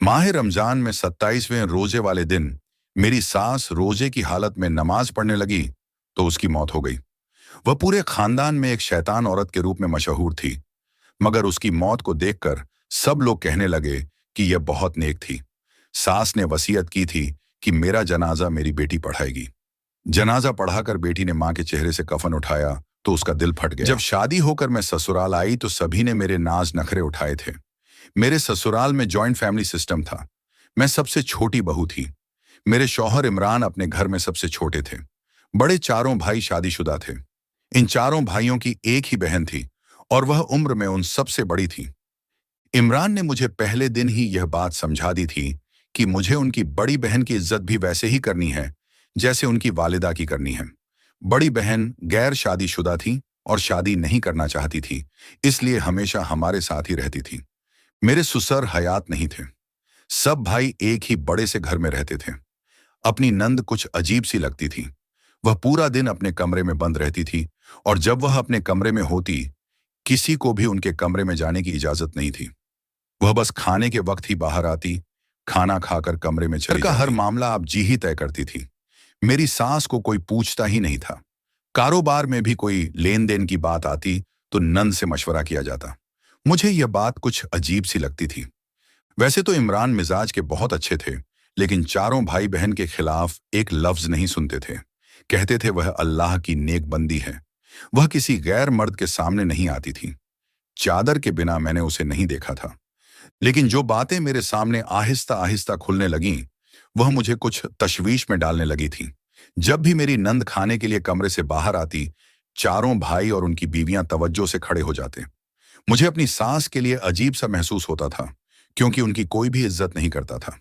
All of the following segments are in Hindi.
माह रमजान में 27वें रोजे वाले दिन मेरी सास रोजे की हालत में नमाज पढ़ने लगी तो उसकी मौत हो गई। वह पूरे खानदान में एक शैतान औरत के रूप में मशहूर थी, मगर उसकी मौत को देखकर सब लोग कहने लगे कि यह बहुत नेक थी। सास ने वसीयत की थी कि मेरा जनाजा मेरी बेटी पढ़ाएगी। जनाजा पढ़ाकर बेटी ने मां के चेहरे से कफन उठाया तो उसका दिल फट गया। जब शादी होकर मैं ससुराल आई तो सभी ने मेरे नाज नखरे उठाए थे। मेरे ससुराल में जॉइंट फैमिली सिस्टम था। मैं सबसे छोटी बहू थी। मेरे शौहर इमरान अपने घर में सबसे छोटे थे। बड़े चारों भाई शादीशुदा थे। इन चारों भाइयों की एक ही बहन थी और वह उम्र में उन सबसे बड़ी थी। इमरान ने मुझे पहले दिन ही यह बात समझा दी थी कि मुझे उनकी बड़ी बहन की इज्जत भी वैसे ही करनी है जैसे उनकी वालिदा की करनी है। बड़ी बहन गैर शादीशुदा थी और शादी नहीं करना चाहती थी, इसलिए हमेशा हमारे साथ ही रहती थी। मेरे ससुर हयात नहीं थे। सब भाई एक ही बड़े से घर में रहते थे। अपनी नंद कुछ अजीब सी लगती थी। वह पूरा दिन अपने कमरे में बंद रहती थी और जब वह अपने कमरे में होती, किसी को भी उनके कमरे में जाने की इजाजत नहीं थी। वह बस खाने के वक्त ही बाहर आती, खाना खाकर कमरे में चली जाती। हर मामला आप जी ही तय करती थी। मेरी सास को कोई पूछता ही नहीं था। कारोबार में भी कोई लेन देन की बात आती तो नंद से मशवरा किया जाता। मुझे यह बात कुछ अजीब सी लगती थी। वैसे तो इमरान मिजाज के बहुत अच्छे थे, लेकिन चारों भाई बहन के खिलाफ एक लफ्ज नहीं सुनते थे। कहते थे वह अल्लाह की नेक बंदी है। वह किसी गैर मर्द के सामने नहीं आती थी। चादर के बिना मैंने उसे नहीं देखा था। लेकिन जो बातें मेरे सामने आहिस्ता आहिस्ता खुलने लगीं, वह मुझे कुछ तशवीश में डालने लगी थी। जब भी मेरी नंद खाने के लिए कमरे से बाहर आती, चारों भाई और उनकी बीवियां तवज्जो से खड़े हो जाते। मुझे अपनी सास के लिए अजीब सा महसूस होता था, क्योंकि उनकी कोई भी इज्जत नहीं करता था।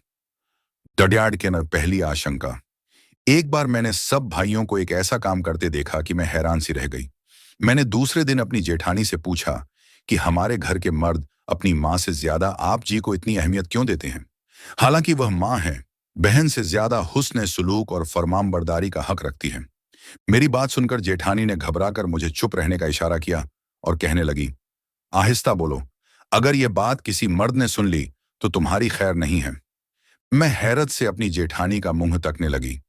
डडियाड के न पहली आशंका। एक बार मैंने सब भाइयों को एक ऐसा काम करते देखा कि मैं हैरान सी रह गई। मैंने दूसरे दिन अपनी जेठानी से पूछा कि हमारे घर के मर्द अपनी माँ से ज्यादा आप जी को इतनी अहमियत क्यों देते हैं, हालांकि वह माँ है। बहन से ज्यादा हुस्न सुलूक और फरमानबरदारी का हक रखती है। मेरी बात सुनकर जेठानी ने घबराकर मुझे चुप रहने का इशारा किया और कहने लगी, आहिस्ता बोलो, अगर यह बात किसी मर्द ने सुन ली तो तुम्हारी खैर नहीं है। मैं हैरत से अपनी जेठानी का मुंह तकने लगी।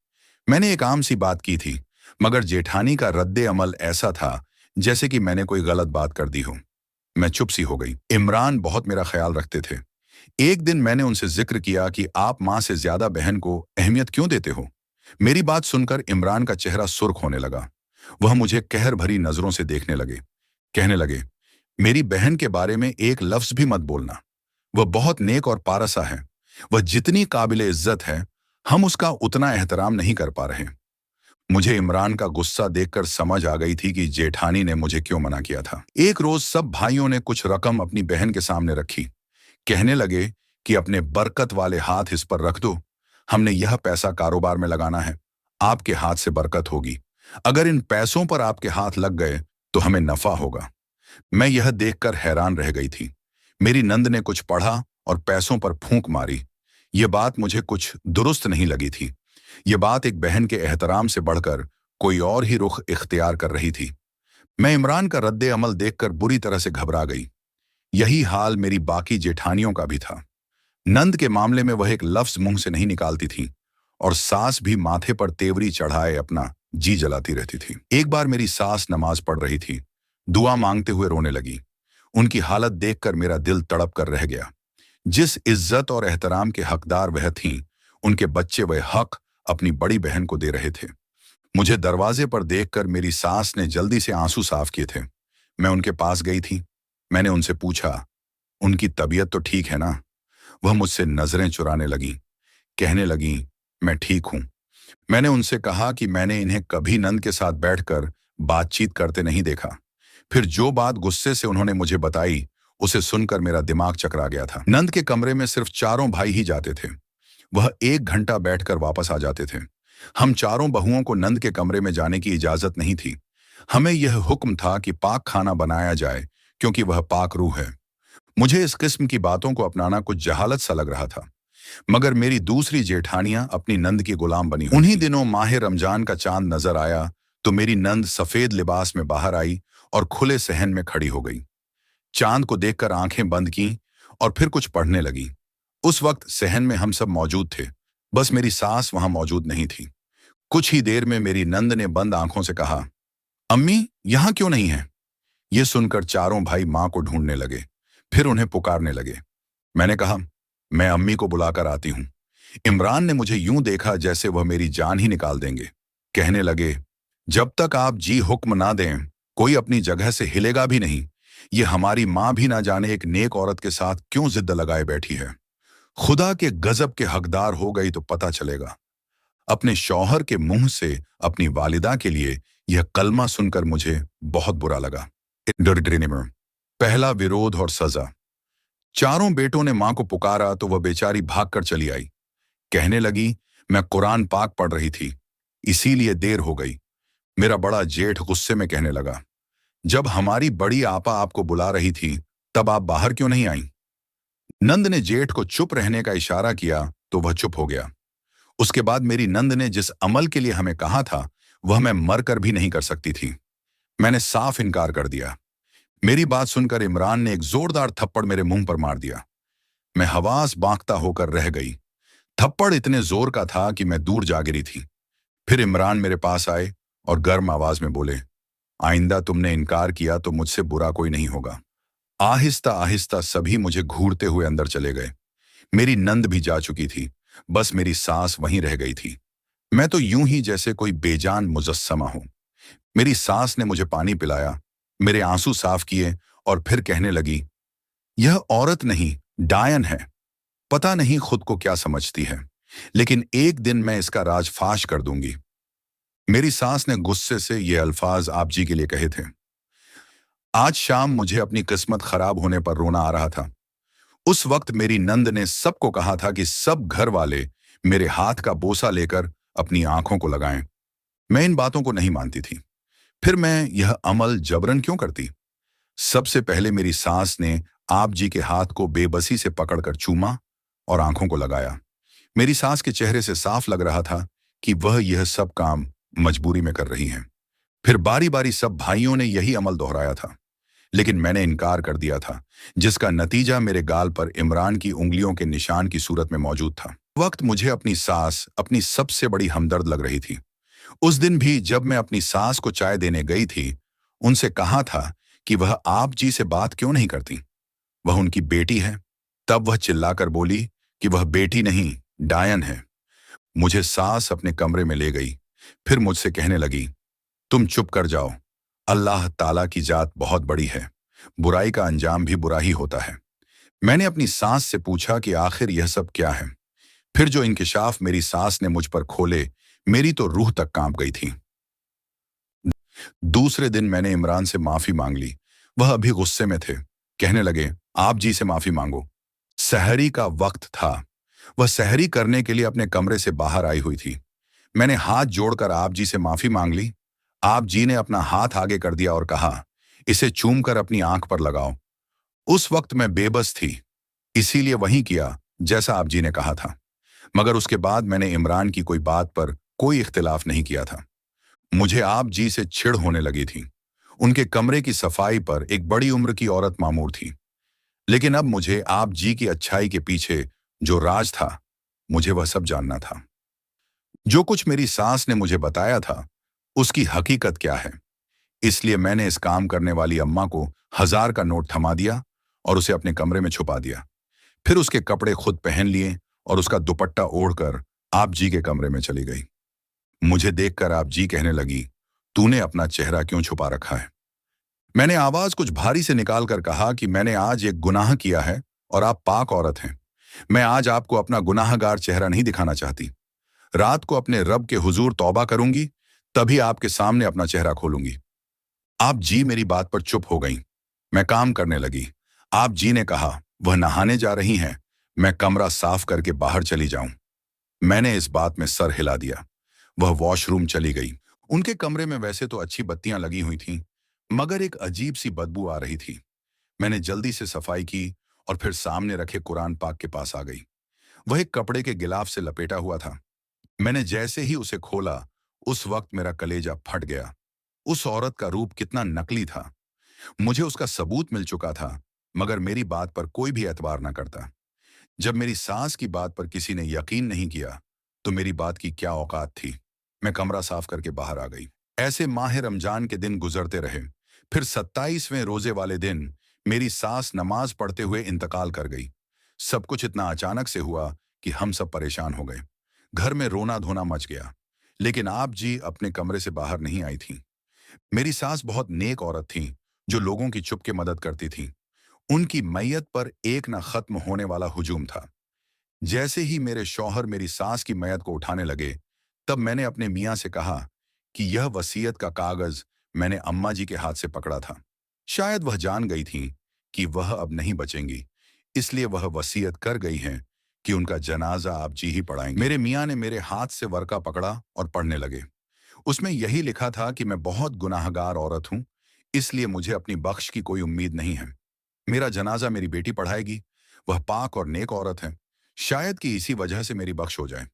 मैंने एक आम सी बात की थी, मगर जेठानी का रद्दे अमल ऐसा था जैसे कि मैंने कोई गलत बात कर दी हो। मैं चुप सी हो गई। इमरान बहुत मेरा ख्याल रखते थे। एक दिन मैंने उनसे जिक्र किया कि आप माँ से ज्यादा बहन को अहमियत क्यों देते हो। मेरी बात सुनकर इमरान का चेहरा सुर्ख होने लगा। वह मुझे कहर भरी नजरों से देखने लगे। कहने लगे, मेरी बहन के बारे में एक लफ्ज भी मत बोलना। वह बहुत नेक और पारसा है। वह जितनी काबिले इज्जत है, हम उसका उतना एहतराम नहीं कर पा रहे। मुझे इमरान का गुस्सा देखकर समझ आ गई थी कि जेठानी ने मुझे क्यों मना किया था। एक रोज सब भाइयों ने कुछ रकम अपनी बहन के सामने रखी। कहने लगे कि अपने बरकत वाले हाथ इस पर रख दो। हमने यह पैसा कारोबार में लगाना है। आपके हाथ से बरकत होगी। अगर इन पैसों पर आपके हाथ लग गए तो हमें नफा होगा। मैं यह देखकर हैरान रह गई थी। मेरी नंद ने कुछ पढ़ा और पैसों पर फूंक मारी। यह बात मुझे कुछ दुरुस्त नहीं लगी थी। यह बात एक बहन के एहतराम से बढ़कर कोई और ही रुख इख्तियार कर रही थी। मैं इमरान का रद्दे अमल देखकर बुरी तरह से घबरा गई। यही हाल मेरी बाकी जेठानियों का भी था। नंद के मामले में वह एक लफ्ज मुंह से नहीं निकालती थी और सास भी माथे पर तेवरी चढ़ाए अपना जी जलाती रहती थी। एक बार मेरी सास नमाज पढ़ रही थी। दुआ मांगते हुए रोने लगी। उनकी हालत देखकर मेरा दिल तड़प कर रह गया। जिस इज्जत और एहतराम के हकदार वह थीं, उनके बच्चे वह हक अपनी बड़ी बहन को दे रहे थे। मुझे दरवाजे पर देखकर मेरी सास ने जल्दी से आंसू साफ किए थे। मैं उनके पास गई थी। मैंने उनसे पूछा, उनकी तबीयत तो ठीक है ना? वह मुझसे नजरें चुराने लगी। कहने लगी, मैं ठीक हूं। मैंने उनसे कहा कि मैंने इन्हें कभी नंद के साथ बैठकर बातचीत करते नहीं देखा। फिर जो बात गुस्से से उन्होंने मुझे बताई, उसे सुनकर मेरा दिमाग चकरा गया था। नंद के कमरे में सिर्फ चारों भाई ही जाते थे। वह 1 घंटा बैठकर वापस आ जाते थे। हम चारों बहुओं को नंद के कमरे में जाने की इजाजत नहीं थी। हमें यह हुक्म था कि पाक खाना बनाया जाए, क्योंकि वह पाक रूह है। मुझे इस किस्म की बातों को अपनाना कुछ जहालत सा लग रहा था, मगर मेरी दूसरी जेठानियां अपनी नंद की गुलाम बनी हुई। उन्हीं दिनों माह रमजान का चांद नजर आया तो मेरी नंद सफेद लिबास में बाहर आई और खुले सहन में खड़ी हो गई। चांद को देखकर आंखें बंद की और फिर कुछ पढ़ने लगी। उस वक्त सहन में हम सब मौजूद थे, बस मेरी सास वहां मौजूद नहीं थी। कुछ ही देर में मेरी नंद ने बंद आंखों से कहा, अम्मी यहां क्यों नहीं है? ये सुनकर चारों भाई मां को ढूंढने लगे, फिर उन्हें पुकारने लगे। मैंने कहा, मैं अम्मी को बुलाकर आती हूं। इमरान ने मुझे यूं देखा जैसे वह मेरी जान ही निकाल देंगे। कहने लगे, जब तक आप जी हुक्म ना दें, कोई अपनी जगह से हिलेगा भी नहीं। ये हमारी मां भी ना जाने एक नेक औरत के साथ क्यों जिद लगाए बैठी है। खुदा के गजब के हकदार हो गई तो पता चलेगा। अपने शौहर के मुंह से अपनी वालिदा के लिए यह कलमा सुनकर मुझे बहुत बुरा लगा। पहला विरोध और सजा। चारों बेटों ने मां को पुकारा तो वह बेचारी भागकर चली आई। कहने लगी, मैं कुरान पाक पढ़ रही थी, इसीलिए देर हो गई। मेरा बड़ा जेठ गुस्से में कहने लगा, जब हमारी बड़ी आपा आपको बुला रही थी तब आप बाहर क्यों नहीं आई? नंद ने जेठ को चुप रहने का इशारा किया तो वह चुप हो गया। उसके बाद मेरी नंद ने जिस अमल के लिए हमें कहा था वह मैं मरकर भी नहीं कर सकती थी। मैंने साफ इनकार कर दिया। मेरी बात सुनकर इमरान ने एक जोरदार थप्पड़ मेरे मुंह पर मार दिया। मैं हवास बांकता होकर रह गई। थप्पड़ इतने जोर का था कि मैं दूर जा गिरी थी। फिर इमरान मेरे पास आए और गर्म आवाज में बोले, आइंदा तुमने इनकार किया तो मुझसे बुरा कोई नहीं होगा। आहिस्ता आहिस्ता सभी मुझे घूरते हुए अंदर चले गए। मेरी नंद भी जा चुकी थी, बस मेरी सास वहीं रह गई थी। मैं तो यूं ही जैसे कोई बेजान मुजस्समा हूं। मेरी सास ने मुझे पानी पिलाया, मेरे आंसू साफ किए और फिर कहने लगी, यह औरत नहीं, डायन है। पता नहीं खुद को क्या समझती है, लेकिन एक दिन मैं इसका राज फाश कर दूंगी। मेरी सास ने गुस्से से ये अल्फाज आप जी के लिए कहे थे। आज शाम मुझे अपनी किस्मत खराब होने पर रोना आ रहा था। उस वक्त मेरी नंद ने सबको कहा था कि सब घर वाले मेरे हाथ का बोसा लेकर अपनी आंखों को लगाएं। मैं इन बातों को नहीं मानती थी। फिर मैं यह अमल जबरन क्यों करती? सबसे पहले मेरी सास ने आप जी के हाथ को बेबसी से पकड़कर चूमा और आंखों को लगाया। मेरी सास के चेहरे से साफ लग रहा था कि वह यह सब काम मजबूरी में कर रही हैं। फिर बारी बारी सब भाइयों ने यही अमल दोहराया था, लेकिन मैंने इनकार कर दिया था, जिसका नतीजा मेरे गाल पर इमरान की उंगलियों के निशान की सूरत में मौजूद था। वक्त मुझे अपनी सास अपनी सबसे बड़ी हमदर्द लग रही थी। उस दिन भी जब मैं अपनी सास को चाय देने गई थी, उनसे कहा था कि वह आप जी से बात क्यों नहीं करती, वह उनकी बेटी है। तब वह चिल्लाकर बोली कि वह बेटी नहीं, डायन है। मुझे सास अपने कमरे में ले गई, फिर मुझसे कहने लगी, तुम चुप कर जाओ। अल्लाह ताला की जात बहुत बड़ी है, बुराई का अंजाम भी बुरा ही होता है। मैंने अपनी सास से पूछा कि आखिर यह सब क्या है। फिर जो इंकिशाफ मेरी सास ने मुझ पर खोले, मेरी तो रूह तक कांप गई थी। दूसरे दिन मैंने इमरान से माफी मांग ली। वह अभी गुस्से में थे। कहने लगे, आप जी से माफी मांगो। सहरी का वक्त था। वह सहरी करने के लिए अपने कमरे से बाहर आई हुई थी। मैंने हाथ जोड़कर आप जी से माफी मांग ली। आप जी ने अपना हाथ आगे कर दिया और कहा, इसे चूमकर अपनी आंख पर लगाओ। उस वक्त मैं बेबस थी, इसीलिए वही किया जैसा आप जी ने कहा था। मगर उसके बाद मैंने इमरान की कोई बात पर कोई इख्तिलाफ नहीं किया था। मुझे आप जी से चिढ़ होने लगी थी। उनके कमरे की सफाई पर एक बड़ी उम्र की औरत मामूर थी। लेकिन अब मुझे आप जी की अच्छाई के पीछे जो राज था, मुझे वह सब जानना था। जो कुछ मेरी सास ने मुझे बताया था, उसकी हकीकत क्या है। इसलिए मैंने इस काम करने वाली अम्मा को 1000 का नोट थमा दिया और उसे अपने कमरे में छुपा दिया। फिर उसके कपड़े खुद पहन लिए और उसका दुपट्टा ओढ़कर आप जी के कमरे में चली गई। मुझे देखकर आप जी कहने लगी, तूने अपना चेहरा क्यों छुपा रखा है? मैंने आवाज कुछ भारी से निकालकर कहा कि मैंने आज एक गुनाह किया है और आप पाक औरत हैं। मैं आज आपको अपना गुनाहगार चेहरा नहीं दिखाना चाहती। रात को अपने रब के हुजूर तौबा करूंगी, तभी आपके सामने अपना चेहरा खोलूंगी। आप जी मेरी बात पर चुप हो गईं। मैं काम करने लगी। आप जी ने कहा, वह नहाने जा रही हैं, मैं कमरा साफ करके बाहर चली जाऊं। मैंने इस बात में सर हिला दिया। वह वॉशरूम चली गई। उनके कमरे में वैसे तो अच्छी बत्तियां लगी हुई थीं, मगर एक अजीब सी बदबू आ रही थी। मैंने जल्दी से सफाई की और फिर सामने रखे कुरान पाक के पास आ गई। वह एक कपड़े के गिलाफ से लपेटा हुआ था। मैंने जैसे ही उसे खोला, उस वक्त मेरा कलेजा फट गया। उस औरत का रूप कितना नकली था। मुझे उसका सबूत मिल चुका था, मगर मेरी बात पर कोई भी एतबार न करता। जब मेरी सास की बात पर किसी ने यकीन नहीं किया, तो मेरी बात की क्या औकात थी। मैं कमरा साफ करके बाहर आ गई। ऐसे माह रमजान के दिन गुजरते रहे। फिर 27वें रोजे वाले दिन मेरी सास नमाज पढ़ते हुए इंतकाल कर गई। सब कुछ इतना अचानक से हुआ कि हम सब परेशान हो गए। घर में रोना धोना मच गया। लेकिन आप जी अपने कमरे से बाहर नहीं आई थी। मेरी सास बहुत नेक औरत थी, जो लोगों की छुप के मदद करती थी। उनकी मैयत पर एक न खत्म होने वाला हुजूम था। जैसे ही मेरे शौहर मेरी सास की मैयत को उठाने लगे, तब मैंने अपने मियां से कहा कि यह वसीयत का कागज मैंने अम्मा जी के हाथ से पकड़ा था। शायद वह जान गई थी कि वह अब नहीं बचेंगी, इसलिए वह वसीयत कर गई हैं कि उनका जनाजा आप जी ही पढ़ाएंगे। मेरे मियां ने मेरे हाथ से वर्का पकड़ा और पढ़ने लगे। उसमें यही लिखा था कि मैं बहुत गुनाहगार औरत हूं, इसलिए मुझे अपनी बख्श की कोई उम्मीद नहीं है। मेरा जनाजा मेरी बेटी पढ़ाएगी। वह पाक और नेक औरत है। शायद कि इसी वजह से मेरी बख्श हो जाए।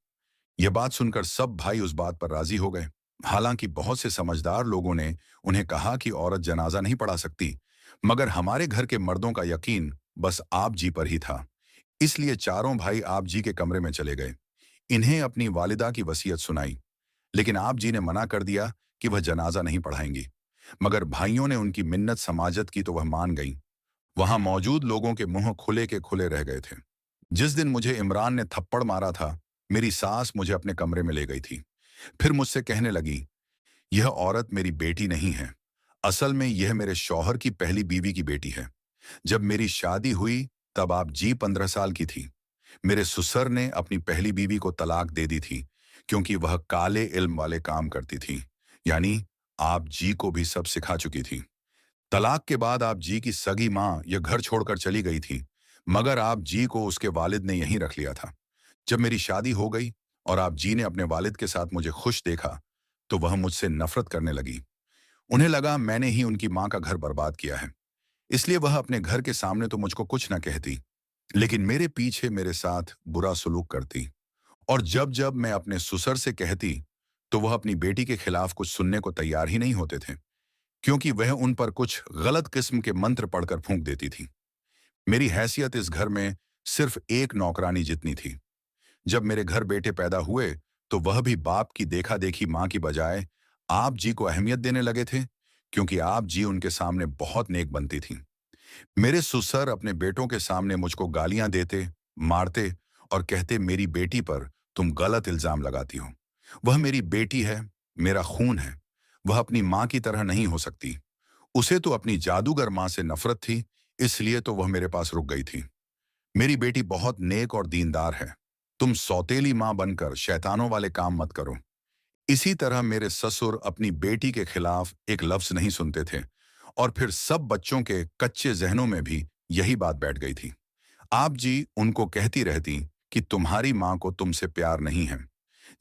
यह बात सुनकर सब भाई उस बात पर राजी हो गए। हालांकि बहुत से समझदार लोगों ने उन्हें कहा कि औरत जनाजा नहीं पढ़ा सकती, मगर हमारे घर के मर्दों का यकीन बस आप जी पर ही था। इसलिए चारों भाई आप जी के कमरे में चले गए। इन्हें अपनी वालिदा की वसीयत सुनाई, लेकिन आप जी ने मना कर दिया कि वह जनाजा नहीं पढ़ाएंगी। मगर भाइयों ने उनकी मिन्नत समाजत की तो वह मान गईं। वहां मौजूद लोगों के मुंह खुले के खुले रह गए थे। जिस दिन मुझे इमरान ने थप्पड़ मारा था, मेरी सास मुझे अपने कमरे में ले गई थी। फिर मुझसे कहने लगी, यह औरत मेरी बेटी नहीं है। असल में यह मेरे शौहर की पहली बीवी की बेटी है। जब मेरी शादी हुई, तब आप जी 15 साल की थी। मेरे ससुर ने अपनी पहली बीवी को तलाक दे दी थी, क्योंकि वह काले इल्म वाले काम करती थी। यानी आप जी को भी सब सिखा चुकी थी। तलाक के बाद आप जी की सगी माँ यह घर छोड़कर चली गई थी, मगर आप जी को उसके वालिद ने यहीं रख लिया था। जब मेरी शादी हो गई और आप जी ने अपने वालिद के साथ मुझे खुश देखा, तो वह मुझसे नफरत करने लगी। उन्हें लगा मैंने ही उनकी माँ का घर बर्बाद किया है। इसलिए वह अपने घर के सामने तो मुझको कुछ न कहती, लेकिन मेरे पीछे मेरे साथ बुरा सलूक करती। और जब जब मैं अपने ससुर से कहती, तो वह अपनी बेटी के खिलाफ कुछ सुनने को तैयार ही नहीं होते थे, क्योंकि वह उन पर कुछ गलत किस्म के मंत्र पढ़कर फूंक देती थी। मेरी हैसियत इस घर में सिर्फ एक नौकरानी जितनी थी। जब मेरे घर बेटे पैदा हुए, तो वह भी बाप की देखा देखी माँ की बजाय आप जी को अहमियत देने लगे थे, क्योंकि आप जी उनके सामने बहुत नेक बनती थी। मेरे ससुर अपने बेटों के सामने मुझको गालियां देते, मारते और कहते मेरी बेटी पर तुम गलत इल्जाम लगाती हो। वह मेरी बेटी है, मेरा खून है। वह अपनी माँ की तरह नहीं हो सकती। उसे तो अपनी जादूगर माँ से नफरत थी, इसलिए तो वह मेरे पास रुक गई थी। मेरी बेटी बहुत नेक और दीनदार है। तुम सौतेली माँ बनकर शैतानों वाले काम मत करो। इसी तरह मेरे ससुर अपनी बेटी के खिलाफ एक लफ्ज नहीं सुनते थे, और फिर सब बच्चों के कच्चे जहनों में भी यही बात बैठ गई थी। आप जी उनको कहती रहती कि तुम्हारी माँ को तुमसे प्यार नहीं है।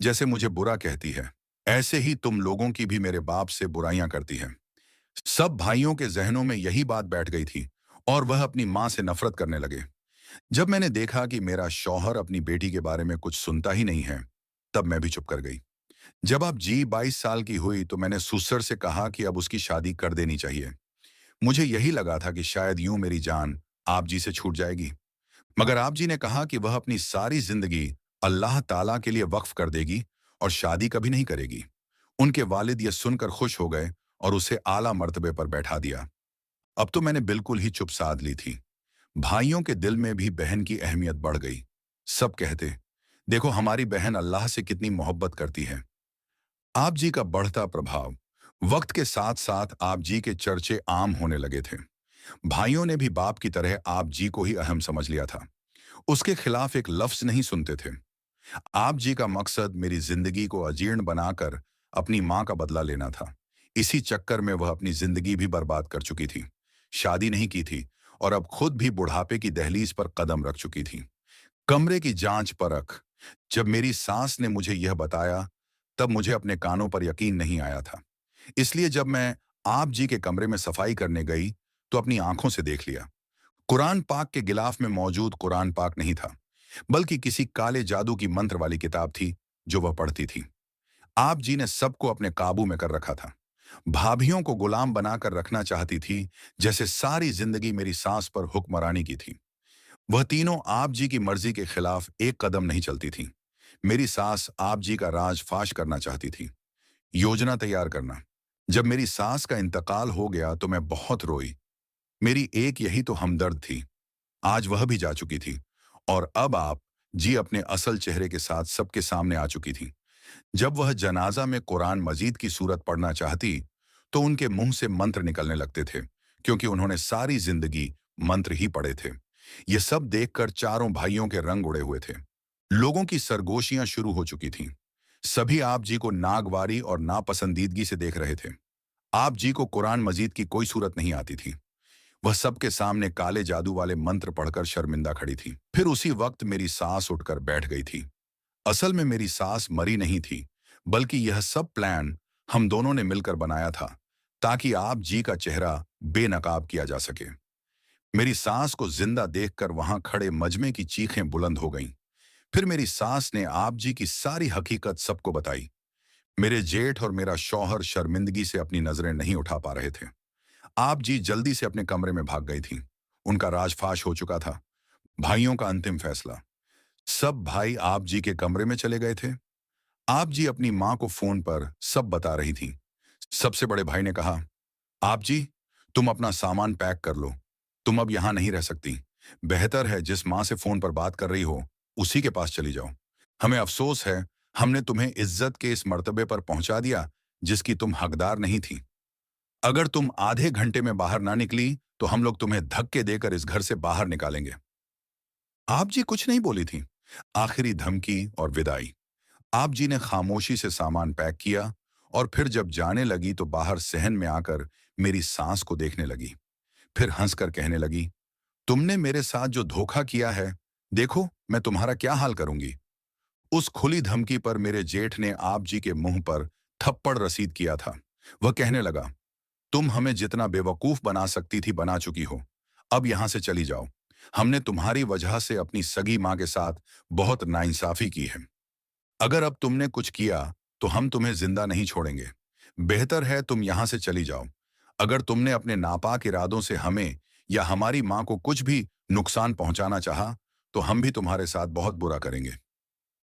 जैसे मुझे बुरा कहती है, ऐसे ही तुम लोगों की भी मेरे बाप से बुराइयां करती है। सब भाइयों के जहनों में यही बात बैठ गई थी, और वह अपनी माँ से नफरत करने लगे। जब मैंने देखा कि मेरा शौहर अपनी बेटी के बारे में कुछ सुनता ही नहीं है, तब मैं भी चुप कर गई। जब आप जी 22 साल की हुई, तो मैंने ससुर से कहा कि अब उसकी शादी कर देनी चाहिए। मुझे यही लगा था कि शायद यूं मेरी जान आप जी से छूट जाएगी। मगर आप जी ने कहा कि वह अपनी सारी जिंदगी अल्लाह ताला के लिए वक्फ कर देगी और शादी कभी नहीं करेगी। उनके वालिद यह सुनकर खुश हो गए और उसे आला मर्तबे पर बैठा दिया। अब तो मैंने बिल्कुल ही चुप साध ली थी। भाइयों के दिल में भी बहन की अहमियत बढ़ गई। सब कहते, देखो हमारी बहन अल्लाह से कितनी मोहब्बत करती है। आप जी का बढ़ता प्रभाव, वक्त के साथ साथ आप जी के चर्चे आम होने लगे थे। भाइयों ने भी बाप की तरह आप जी को ही अहम समझ लिया था। उसके खिलाफ एक लफ्ज नहीं सुनते थे। आप जी का मकसद मेरी जिंदगी को अजीर्ण बनाकर अपनी माँ का बदला लेना था। इसी चक्कर में वह अपनी जिंदगी भी बर्बाद कर चुकी थी। शादी नहीं की थी और अब खुद भी बुढ़ापे की दहलीज पर कदम रख चुकी थी। कमरे की जांच परख, जब मेरी सास ने मुझे यह बताया, तब मुझे अपने कानों पर यकीन नहीं आया था। इसलिए जब मैं आप जी के कमरे में सफाई करने गई, तो अपनी आंखों से देख लिया। कुरान पाक के गिलाफ में मौजूद कुरान पाक नहीं था, बल्कि किसी काले जादू की मंत्र वाली किताब थी जो वह पढ़ती थी। आप जी ने सबको अपने काबू में कर रखा था। भाभियों को गुलाम बनाकर रखना चाहती थी, जैसे सारी जिंदगी मेरी सास पर हुक्मरानी की थी। वह तीनों आप जी की मर्जी के खिलाफ एक कदम नहीं चलती थीं। मेरी सास आप जी का राज फाश करना चाहती थी। योजना तैयार करना। जब मेरी सास का इंतकाल हो गया तो मैं बहुत रोई। मेरी एक यही तो हमदर्द थी। आज वह भी जा चुकी थी और अब आप जी अपने असल चेहरे के साथ सबके सामने आ चुकी थी। जब वह जनाजा में कुरान मजीद की सूरत पढ़ना चाहती तो उनके मुंह से मंत्र निकलने लगते थे, क्योंकि उन्होंने सारी जिंदगी मंत्र ही पढ़े थे। ये सब देखकर चारों भाइयों के रंग उड़े हुए थे। लोगों की सरगोशियां शुरू हो चुकी थीं। सभी आप जी को नागवारी और नापसंदीदगी से देख रहे थे। आप जी को कुरान मजीद की कोई सूरत नहीं आती थी। वह सबके सामने काले जादू वाले मंत्र पढ़कर शर्मिंदा खड़ी थी। फिर उसी वक्त मेरी सास उठकर बैठ गई थी। असल में मेरी सास मरी नहीं थी, बल्कि यह सब प्लान हम दोनों ने मिलकर बनाया था, ताकि आप जी का चेहरा बेनकाब किया जा सके। मेरी सास को जिंदा देखकर वहां खड़े मजमे की चीखें बुलंद हो गईं। फिर मेरी सास ने आप जी की सारी हकीकत सबको बताई। मेरे जेठ और मेरा शौहर शर्मिंदगी से अपनी नजरें नहीं उठा पा रहे थे। आप जी जल्दी से अपने कमरे में भाग गई थीं। उनका राजफाश हो चुका था। भाइयों का अंतिम फैसला। सब भाई आप जी के कमरे में चले गए थे। आप जी अपनी मां को फोन पर सब बता रही थीं। सबसे बड़े भाई ने कहा, आप जी, तुम अपना सामान पैक कर लो। तुम अब यहां नहीं रह सकती। बेहतर है जिस मां से फोन पर बात कर रही हो, उसी के पास चली जाओ। हमें अफसोस है, हमने तुम्हें इज्जत के इस मर्तबे पर पहुंचा दिया जिसकी तुम हकदार नहीं थी। अगर तुम आधे घंटे में बाहर ना निकली तो हम लोग तुम्हें धक्के देकर इस घर से बाहर निकालेंगे। आप जी कुछ नहीं बोली थी। आखिरी धमकी और विदाई। आप जी ने खामोशी से सामान पैक किया और फिर जब जाने लगी तो बाहर सहन में आकर मेरी सास को देखने लगी। फिर हंसकर कहने लगी, तुमने मेरे साथ जो धोखा किया है, देखो मैं तुम्हारा क्या हाल करूंगी। उस खुली धमकी पर मेरे जेठ ने आप जी के मुंह पर थप्पड़ रसीद किया था। वह कहने लगा, तुम हमें जितना बेवकूफ बना सकती थी बना चुकी हो। अब यहां से चली जाओ। हमने तुम्हारी वजह से अपनी सगी मां के साथ बहुत नाइंसाफी की है। अगर अब तुमने कुछ किया तो हम तुम्हें जिंदा नहीं छोड़ेंगे। बेहतर है तुम यहां से चली जाओ। अगर तुमने अपने नापाक इरादों से हमें या हमारी मां को कुछ भी नुकसान पहुंचाना चाहा, तो हम भी तुम्हारे साथ बहुत बुरा करेंगे।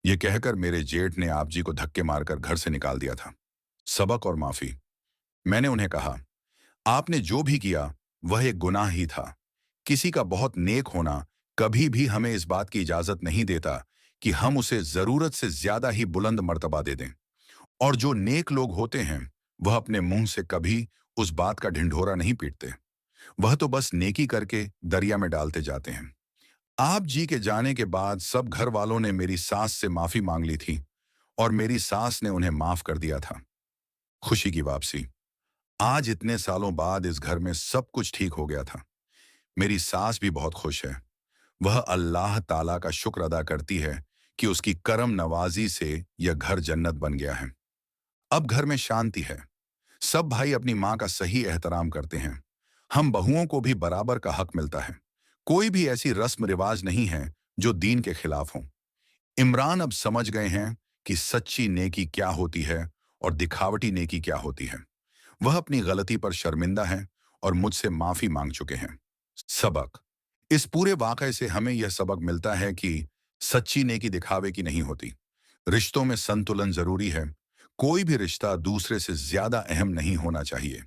ये कहकर मेरे जेठ ने आप जी को धक्के मारकर घर से निकाल दिया था। सबक और माफी। मैंने उन्हें कहा, आपने जो भी किया वह एक गुनाह ही था। किसी का बहुत नेक होना कभी भी हमें इस बात की इजाजत नहीं देता कि हम उसे जरूरत से ज्यादा ही बुलंद मर्तबा दे दें। और जो नेक लोग होते हैं वह अपने मुंह से कभी उस बात का ढिंढोरा नहीं पीटते। वह तो बस नेकी करके दरिया में डालते जाते हैं। आप जी के जाने के बाद सब घर वालों ने मेरी सास से माफी मांग ली थी और मेरी सास ने उन्हें माफ कर दिया था। खुशी की वापसी। आज इतने सालों बाद इस घर में सब कुछ ठीक हो गया था। मेरी सास भी बहुत खुश है। वह अल्लाह ताला का शुक्र अदा करती है कि उसकी करम नवाजी से यह घर जन्नत बन गया है। अब घर में शांति है। सब भाई अपनी मां का सही एहतराम करते हैं। हम बहुओं को भी बराबर का हक मिलता है। कोई भी ऐसी रस्म रिवाज नहीं है जो दीन के खिलाफ हो। इमरान अब समझ गए हैं कि सच्ची नेकी क्या होती है और दिखावटी नेकी क्या होती है। वह अपनी गलती पर शर्मिंदा हैं और मुझसे माफी मांग चुके हैं। सबक। इस पूरे वाकये से हमें यह सबक मिलता है कि सच्ची नेकी दिखावे की नहीं होती। रिश्तों में संतुलन जरूरी है। कोई भी रिश्ता दूसरे से ज्यादा अहम नहीं होना चाहिए।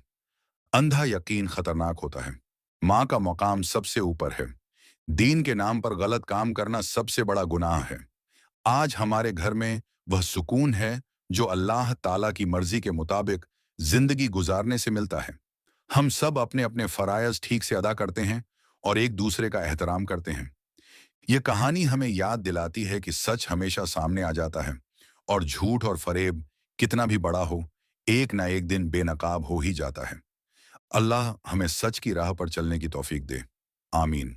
अंधा यकीन खतरनाक होता है। मां का मकाम सबसे ऊपर है। दीन के नाम पर गलत काम करना सबसे बड़ा गुनाह है। आज हमारे घर में वह सुकून है जो अल्लाह ताला की मर्जी के मुताबिक जिंदगी गुजारने से मिलता है। हम सब अपने अपने फरायज ठीक से अदा करते हैं और एक दूसरे का एहतराम करते हैं। ये कहानी हमें याद दिलाती है कि सच हमेशा सामने आ जाता है और झूठ और फरेब कितना भी बड़ा हो, एक ना एक दिन बेनकाब हो ही जाता है। अल्लाह हमें सच की राह पर चलने की तौफीक दे। आमीन।